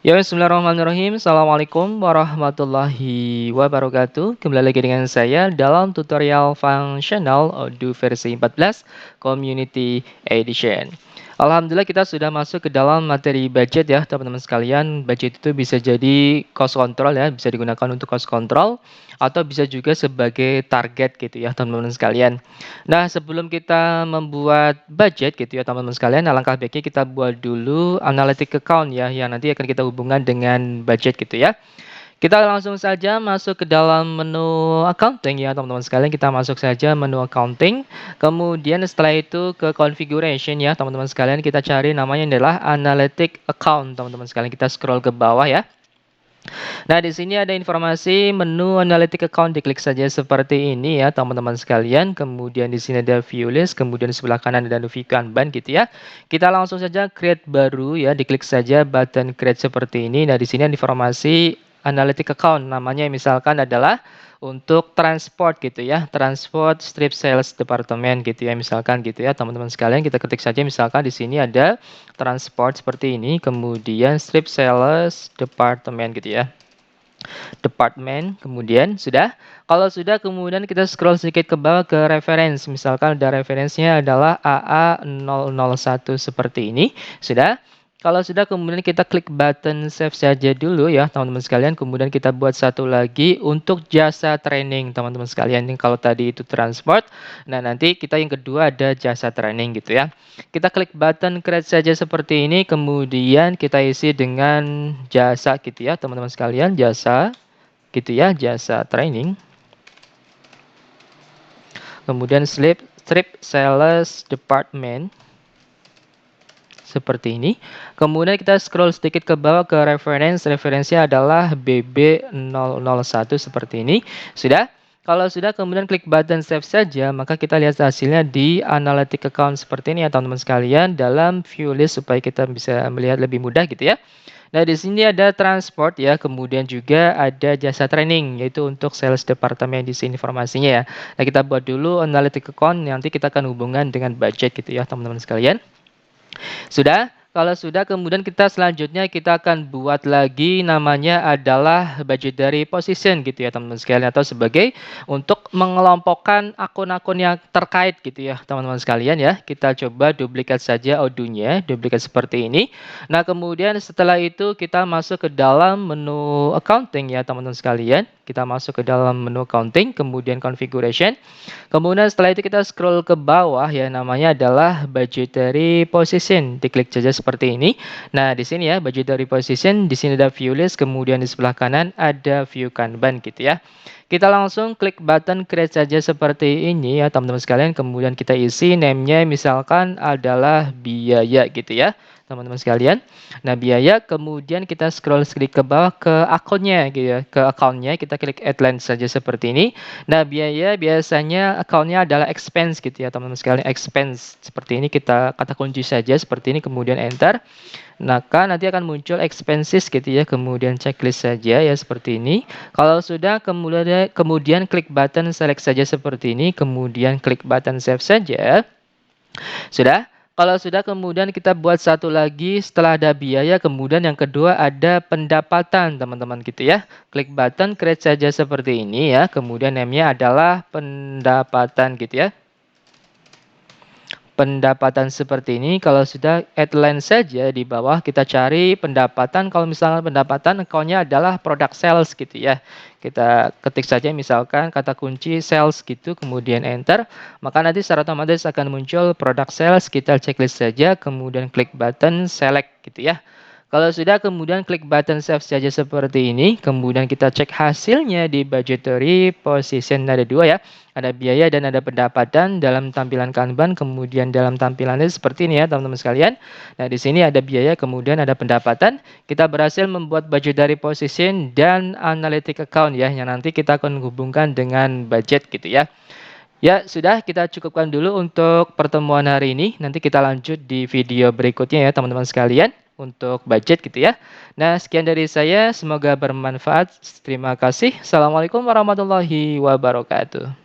Ya, bismillahirrahmanirrahim. Assalamualaikum warahmatullahi wabarakatuh. Kembali lagi dengan saya dalam tutorial Functional Odoo versi 14 Community Edition. Alhamdulillah kita sudah masuk ke dalam materi budget ya teman-teman sekalian. Budget itu bisa jadi cost control ya, bisa digunakan untuk cost control atau bisa juga sebagai target gitu ya teman-teman sekalian. Nah, sebelum kita membuat budget gitu ya teman-teman sekalian, alangkah baiknya kita buat dulu analytic account ya, yang nanti akan kita hubungkan dengan budget gitu ya. Kita langsung saja masuk ke dalam menu accounting ya teman-teman sekalian. Kita masuk saja menu accounting. Kemudian setelah itu ke configuration ya teman-teman sekalian. Kita cari namanya adalah analytic account teman-teman sekalian. Kita scroll ke bawah ya. Nah, di sini ada informasi menu analytic account, diklik saja seperti ini ya, teman-teman sekalian. Kemudian di sini ada view list, kemudian di sebelah kanan ada view Kanban gitu ya. Kita langsung saja create baru ya, diklik saja button create seperti ini. Nah, di sini ada informasi analytic account, namanya misalkan adalah untuk transport gitu ya, transport strip sales department gitu ya, misalkan gitu ya, teman-teman sekalian. Kita ketik saja misalkan di sini ada transport seperti ini, kemudian strip sales department gitu ya. Department, kemudian sudah. Kalau sudah, kemudian kita scroll sedikit ke bawah ke reference. Misalkan ada referensinya adalah AA001 seperti ini. Sudah. Kalau sudah, kemudian kita klik button save saja dulu ya, teman-teman sekalian. Kemudian kita buat satu lagi untuk jasa training, teman-teman sekalian. Ini kalau tadi itu transport, nah nanti kita yang kedua ada jasa training gitu ya. Kita klik button create saja seperti ini, kemudian kita isi dengan jasa gitu ya, teman-teman sekalian, jasa gitu ya, jasa training. Kemudian strip sales department seperti ini. Kemudian kita scroll sedikit ke bawah ke referensinya adalah BB001 seperti ini. Sudah? Kalau sudah, kemudian klik button save saja, maka kita lihat hasilnya di analytic account seperti ini ya teman-teman sekalian, dalam view list supaya kita bisa melihat lebih mudah gitu ya. Nah, di sini ada transport ya, kemudian juga ada jasa training, yaitu untuk sales department di sini informasinya ya. Nah, kita buat dulu analytic account, nanti kita akan hubungan dengan budget gitu ya teman-teman sekalian. Sudah? Kalau sudah, kemudian kita selanjutnya kita akan buat lagi namanya adalah budgetary position gitu ya teman-teman sekalian, atau sebagai untuk mengelompokkan akun-akun yang terkait gitu ya teman-teman sekalian ya. Kita coba duplikat saja Odoo-nya, duplikat seperti ini. Nah, kemudian setelah itu kita masuk ke dalam menu accounting ya teman-teman sekalian. Kita masuk ke dalam menu accounting, kemudian configuration. Kemudian setelah itu kita scroll ke bawah ya, namanya adalah budgetary position. Diklik saja seperti ini. Nah, di sini ya budgetary position, di sini ada view list, kemudian di sebelah kanan ada view Kanban gitu ya. Kita langsung klik button create saja seperti ini ya teman-teman sekalian. Kemudian kita isi name-nya misalkan adalah biaya gitu ya teman-teman sekalian. Nah, biaya, kemudian kita scroll sedikit ke bawah ke akunnya gitu ya, ke account-nya kita klik add line saja seperti ini. Nah, biaya biasanya account-nya adalah expense gitu ya teman-teman sekalian, expense seperti ini, kita kata kunci saja seperti ini, kemudian enter. Maka nanti akan muncul expenses gitu ya, kemudian checklist saja ya seperti ini. Kalau sudah, kemudian klik button select saja seperti ini, kemudian klik button save saja. Sudah? Kalau sudah, kemudian kita buat satu lagi setelah ada biaya, kemudian yang kedua ada pendapatan, teman-teman gitu ya. Klik button create saja seperti ini ya, kemudian name-nya adalah pendapatan gitu ya. Pendapatan seperti ini. Kalau sudah, add line saja di bawah, kita cari pendapatan. Kalau misalnya pendapatan account-nya adalah product sales gitu ya. Kita ketik saja misalkan kata kunci sales gitu, kemudian enter. Maka nanti secara otomatis akan muncul product sales. Kita checklist saja, kemudian klik button select gitu ya. Kalau sudah, kemudian klik button save saja seperti ini. Kemudian kita cek hasilnya di budgetary position, ada dua ya. Ada biaya dan ada pendapatan dalam tampilan Kanban. Kemudian dalam tampilannya seperti ini ya teman-teman sekalian. Nah, di sini ada biaya, kemudian ada pendapatan. Kita berhasil membuat budgetary position dan analytic account ya, yang nanti kita akan hubungkan dengan budget gitu ya. Ya, sudah, kita cukupkan dulu untuk pertemuan hari ini. Nanti kita lanjut di video berikutnya ya teman-teman sekalian, untuk budget gitu ya. Nah, sekian dari saya, semoga bermanfaat. Terima kasih. Assalamualaikum warahmatullahi wabarakatuh.